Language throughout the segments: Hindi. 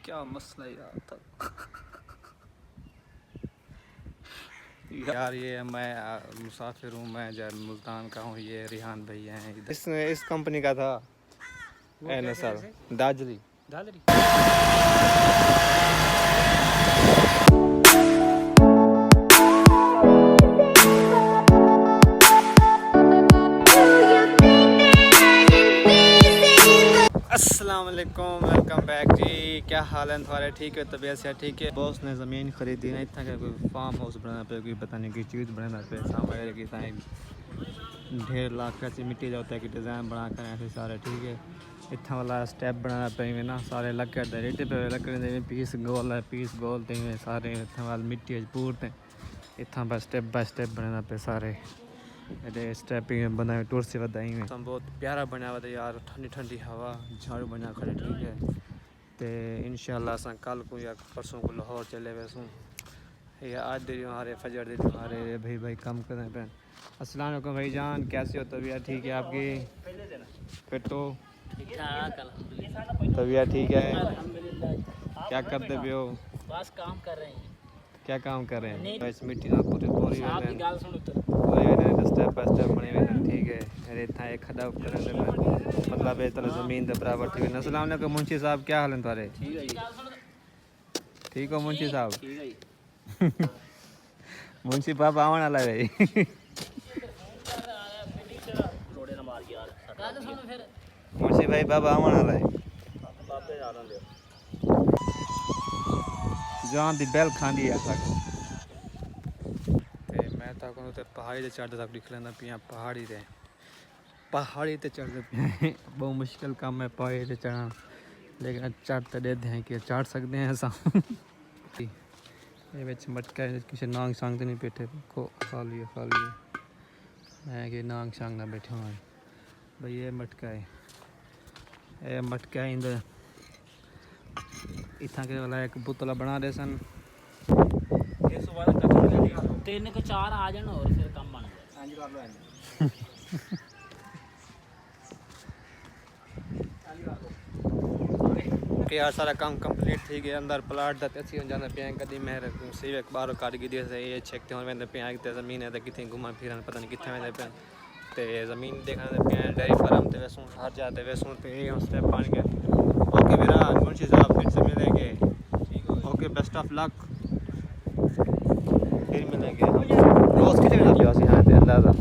क्या मसला यार था यार ये मैं मुसाफिर हूँ, मैं जब मुल्तान का हूँ। ये रिहान भाई हैं इस कंपनी का था। सर दादरी दादरी अस्सलाम वालेकुम, वेलकम बैक जी। क्या हाल है तुम्हारे? ठीक है, तबीयत से ठीक है। बॉस ने ज़मीन खरीदी ना, इतना कोई फार्म हाउस बनाना पे, कोई पता नहीं की चीज़ बनाना पे, सामने की ढेर लाख का मिट्टी जाता है कि डिज़ाइन बना कर ऐसे सारे। ठीक है, इतना वाला स्टेप बनाना पे ना, सारे लकड़ दे रेटे पे लकड़ पीस गोल है, पीस गोल थे सारे इतना वाल मिट्टी पूरते इतना बस स्टेप बाय स्टेप बनाना पे सारे स्टेपिंग बनाए टूर से बताई में बहुत प्यारा बना हुआ था यार। ठंडी ठंडी हवा, झाड़ू बना खड़े। ठीक है, तो इंशाल्लाह अस कल को या परसों को लाहौर चले वैसों या आज दे हमारे फजर दे हमारे भाई कम करें पैन। अस्सलाम वालेकुम भाई जान, कैसे हो? तबीयत ठीक है आपकी? फिर तो तबीयत ठीक है? क्या करते पे हो? बस काम कर रहे हैं। क्या काम कर रहे हैं? बस मिट्टी ना पूरी पूरी स्टेप बाय स्टेप बने हुए हैं। ठीक है, अरे था एक खड्डा करने में मतलब है तले ज़मीन दे बराबर। ठीक है, अस्सलाम वालेकुम मुंशी साहब, क्या हाल है तुम्हारे? ठीक हो मुंशी साहब? मुंशी पापा आवन वाला है मुंशी भाई बाबा आवन वाला है। जान दी बैल खांदी है तक ते मैं तक उते पहाड़ी ते चढ़दे तक दिख लेंदा पिया। पहाड़ी ते चढ़दे पिया बहुत मुश्किल काम है पहाड़ी ते चढ़ना, लेकिन चढ़ तो देते हैं कि चढ़ सकते हैं ऐसा। ये बिच मटका किसी नांग सांग तो नहीं बैठे को खा लिए मैं कि नांग सांग ना बैठे हुए भाई। ये मटका है, ये मटका है इंद इतना के वाला एक बोतला बना दे सन। तीन के चार आ जाना और फिर कम बन यार सारा काम कंप्लीट थी गया। अंदर प्लाट दा अच्छी हो जाना पे कदी मैं सी एक बार काट दी से ये चेक ते वेंदे पे कि ज़मीन है कितने घुमा फिरन पता नहीं कितने वेंदे पे ते ज़मीन देखने पे डेयरी फार्म ते वैसों हर जाते वैसों पे ये स्टेप बन गया। ओके मेरा मुंशी साहब, फिर से मिलेंगे। ओके, बेस्ट ऑफ लक, फिर मिलेंगे। रोज़ कितने लगे हो यहाँ पे अंदाज़ा?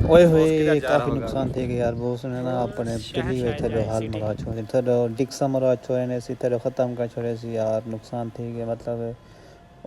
ओए होए काफ़ी नुकसान थे कि यार वो सुने ना अपने दिल्ली में थे जो हाल मरा छोड़े थे जो डिक्सा मरा छोड़े ने सी थे ख़त्म कर छोड़े सी यार नुकसान थे कि मतलब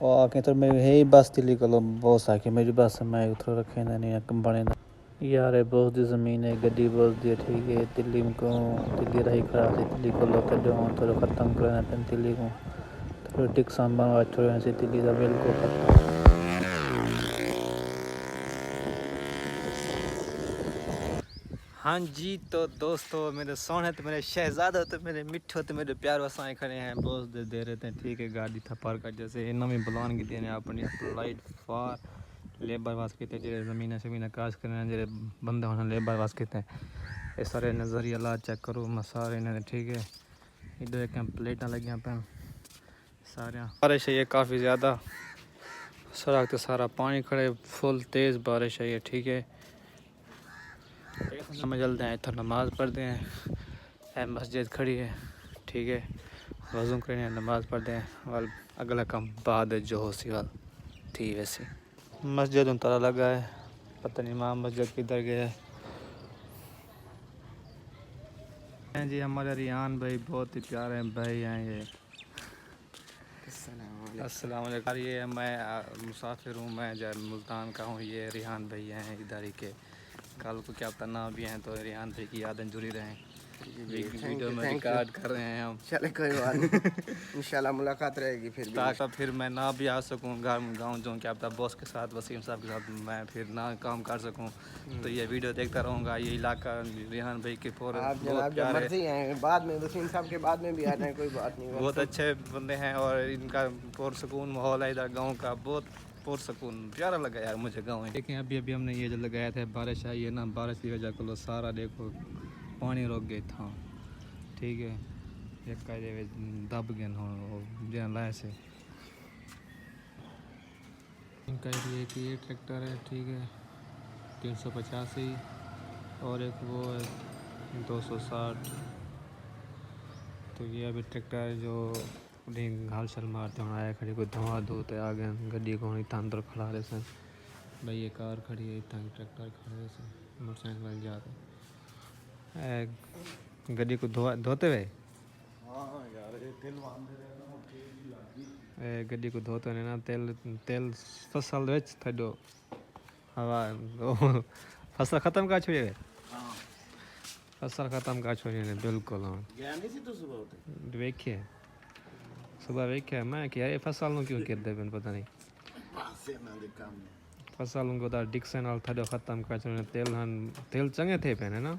और आके तो मैं है बस दिल्ली को बहुत साके मेरी बस मैं उधर रखे ना नहीं कम बने ना यार बहुत दी ज़मीन है गड्डी बहुत दी। ठीक है, दिल्ली को दिल्ली रही खड़ा थी दिल्ली को लोग तो ख़त्म करना पे दिल्ली को तो डिक्सा मरा छोड़े से दिल्ली का बिल्कुल ख़त्म। हाँ जी, तो दोस्तों मेरे सोने तो मेरे शहजादा तो मेरे मिठो तो मेरे प्यार वसाए खड़े हैं, बहुत दे रहे थे। ठीक है, गाड़ी था पार कर जैसे नवी बुलान की देने अपनी अप्लाइड फॉर लेबर वास किते जो ज़मीन शमीन काश करने जो बंदे होने लेबर वास किते ये सारे नज़रिया ला चेक करो मैं सारे ने। ठीक है, इधर एक प्लेटा लगियां पे सारे बारिश है ये काफ़ी ज़्यादा, सड़क तो सारा पानी खड़े फुल तेज़ बारिश है ये। ठीक है, हम चलते हैं इधर नमाज़ पढ़ते हैं, मस्जिद खड़ी है। ठीक है, वज़ू करें नमाज़ पढ़ते हैं वाल अगला काम बाद जो हो सी वाल थी वैसे मस्जिद उन ताला लगा है, पता नहीं इमाम मस्जिद किधर गया है। जी हमारे रिहान भाई बहुत ही प्यारे हैं भाई हैं ये। अस्सलाम वालेकुम। ये मैं मुसाफिर हूँ, मैं जब मुल्तान का हूँ। ये रिहान भाई हैं इधर ही के, कल को क्या पता ना भी हैं तो रिहान भाई की यादें जुड़ी रहें। वीडियो में रिकॉर्ड कर रहे हैं हम। चले कोई बात नहीं, इंशाल्लाह मुलाकात रहेगी फिर भी। ताकि फिर मैं ना भी आ सकूँ गाँव जो क्या पता बॉस के साथ वसीम साहब के साथ मैं फिर ना काम कर सकूँ, तो ये वीडियो देखता रहूँगा। ये इलाका रिहान भाई के पूरे आप जनाब जब मर्जी हैं बाद में वसीम साहब के बाद में भी आ जाए कोई बात नहीं। बहुत अच्छे बंदे हैं और इनका पुरसकून माहौल है इधर गाँव का, बहुत पुरसकून प्यारा लगा यार मुझे गाँव। देखें अभी हमने ये जो लगाया था, बारिश आई है ना, बारिश की वजह को सारा देखो पानी रुक गया था। ठीक है, एक का ये दब गए हो जहाँ लाए से इनका ये ट्रैक्टर है ठीक है 385 और एक वो है 260। तो ये अभी ट्रैक्टर जो घाल शल मारते हैं आया खड़ी कोई धुआं धोते आ गए गड्डी को इतना अंदर खड़ा रहे सन भाई ये कार खड़ी है इतना ट्रैक्टर खड़े सन मोटरसाइकिल जाते गड्डी को धोते हुए गड्डी को धोते हैं ना तेल फसल वेच थोड़ो हवा फसल ख़त्म कर छोड़े फसल ख़त्म कर छोड़े ने बिल्कुल हाँ वेखिए सुबह वेखिए मैं कि यार फसल नु क्यों कर दे पता नहीं फसल को तो डिक्सन और थोड़ो ख़त्म कर छोड़े तेल चंगे थे पे ना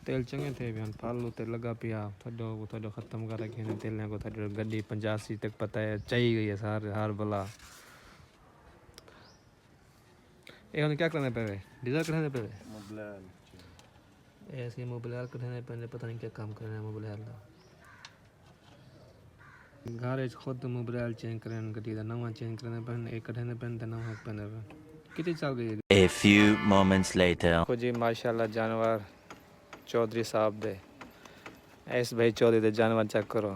तेल चंगे थे पे फालू तेल लगा पिया थोड़ो ख़त्म कर रखे ने तेल को थोड़ो गड्डी 85 तक पता है चाहिए गई है सार हार भला ये क्या करने पे डीजल करने पे ऐसे मोबाइल करने पे पता नहीं क्या काम करना है मोबाइल घर खुद मोबाइल चेंज करने गड्डी का नवा चेंज करने पे एक करने पे नवा पे कितनी चल गई A few moments later. जी माशाल्लाह जानवर चौधरी साहब दे ऐस भाई चौधरी दे जानवर चेक करो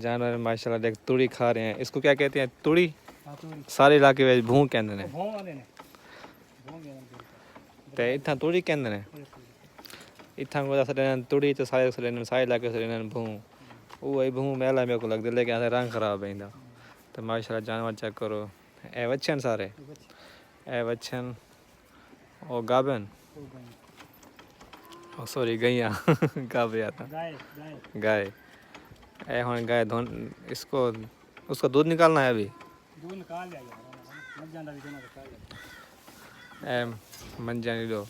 जानवर माशाल्लाह देख तुड़ी खा रहे हैं इसको क्या कहते हैं तुड़ी सारे इलाके में भूं कहते हैं ते इतना तुड़ी कहते हैं इतना को सड़े तुड़ी तो सारे सड़े सारे इलाके सड़े भूं वो भूं मेला मेरे को लगता है लेकिन रंग खराब है तो माशाल्लाह जानवर चेक करो ए वच्छन सारे ए वच्छन और गाबन ओ सॉरी गैया गाब आता गाय ए हुन गाय धोन इसको उसका दूध निकालना है अभी दूध निकाल लिया यार मत जाना भी दोनों निकाल ए मन जाने दो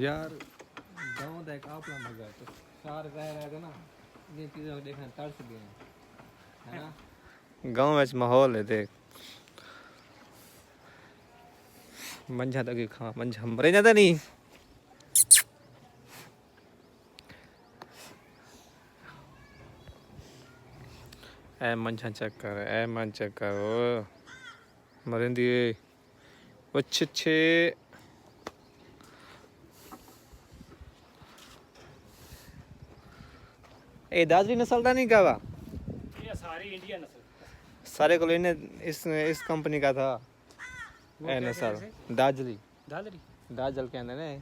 यार गाँव देख अपना मजा तो सार रह रहे थे ना ये चीज़ें को देखना तरस गए है ना गाँव में माहौल है देख मंझा तक खा मंझा मरे जाता नहीं ए मंझा चेक कर ए मन चेक कर मरेंदी अच्छे ए दादरी नस्ल का नहीं कहवा ये सारी इंडियन नस्ल सारे को लेने इस कंपनी का था ए नस्ल दाजली दादरी दाजल कहते हैं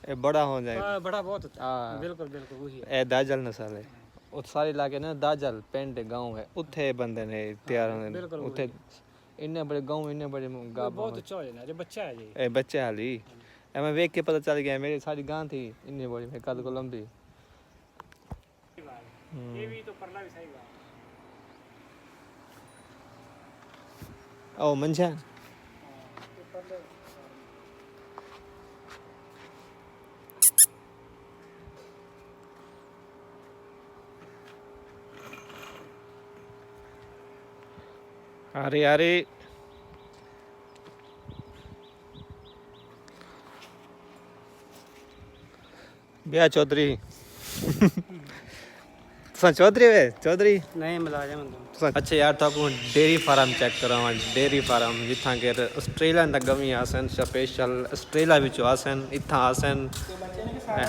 ए बड़ा हो जाए बड़ा बहुत होता हाँ बिल्कुल बिल्कुल वही ए दाजल नस्ल है उत सारे इलाके ना दाजल पेंट गांव है उथे बंदे ने तैयार होने उथे इन्ने बड़े गांव इन्ने बड़े गांव बहुत अच्छा है ना जो बच्चा है ये ए बच्चे हाली ए मैं देख के पता चल गया मेरी सारी गांव थी इन्ने बड़ी मैं कद को लंबी ये भी तो परला भी सही बात ओ मंझा अरे अरे बिया चौधरी चौधरी वे चौधरी नहीं मुलाजिम अच्छा यार तो आपको डेयरी फार्म चेक करावा डेयरी फार्म जिथा के ऑस्ट्रेलिया तक गमी आसन स्पेशल ऑस्ट्रेलिया विच आसन इतना आसन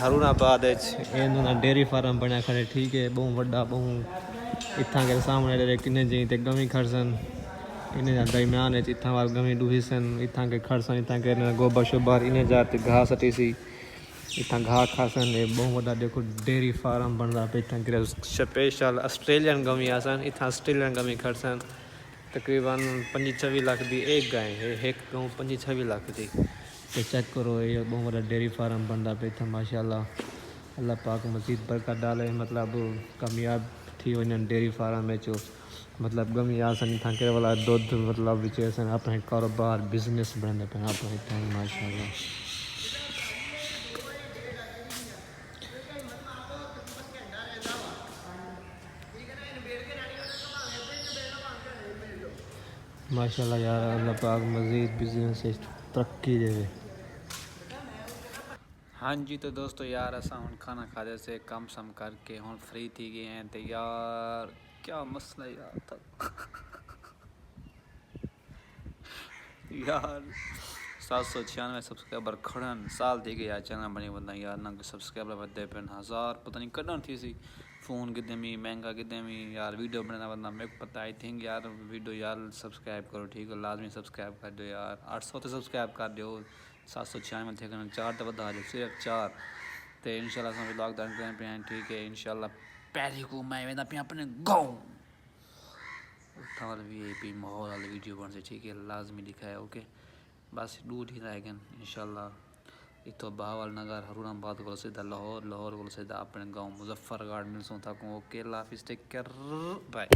हरूणाबाद डेयरी फार्म बनया खड़े ठीक है बहुत बड़ा बहुत इतना के सामने किन्ने जी ते गमी खड़सन इन्हें दरमियान है इतना वाल गमी डूही सन इतना के खड़सन इतना के गोबर शोबर इन्हें जाते घास हटी सी इतना घा खासन है बहुत बड़ा देखो डेयरी फार्म बन रहा पे इतना के स्पेशल ऑस्ट्रेलियन गमी आसन इतना ऑस्ट्रेलियन गमी खड़सन तकरीबन 25-26 लाख दी एक गाय है एक गाँव 25-26 लाख दी तो चेक करो ये बहुत बड़ा डेयरी फार्म बन रहा पे इतना माशाल्लाह अल्लाह पाक मज़ीद बरकत डाले मतलब कामयाब थी वञनि डेयरी फार्म में चो मतलब गमी आसन इतना के वाला दूध मतलब विच अपने कारोबार बिजनेस बढ़ने पे अपने इतना माशाल्लाह माशाल्लाह यार अल्लाह पाक मज़ीद बिजनेस तरक्की दे हाँ जी तो दोस्तों यार असा हम खाना खाते से कम सम करके हम फ्री थी गए हैं तो यार क्या मसला यार था यार 796 सब्सक्राइबर खड़न साल थी गए यार चैनल बनी बंदा यार ना सब्सक्राइबर बदे पे 1000 पता नहीं कड़न थी सी फ़ोन कितने में महंगा कितने में यार वीडियो बनाना बंदा मेरे को पता आई थिंक यार वीडियो यार सब्सक्राइब करो ठीक है लाजमी सब्सक्राइब कर दो यार 800 तो सब्सक्राइब कर दो 796 थे करना 4 तो बता दो सिर्फ 4 तो इंशाल्लाह हम व्लॉग डाल करें पे हैं ठीक है इंशाल्लाह पहले को मैं वेंदा पे अपने गाँव उठाल VIP माहौल वाली वीडियो बन से ठीक है लाजमी दिखाए ओके बस दूर ही रह गए इंशाल्लाह इतो बावल नगर हरुणाबाद को सीधा लाहौर लाहौर को सीधा अपने गाँव मुजफ्फरगढ़ मिलसूँ तक ओके अल्लाह हाफिज़ टेक केयर बाय।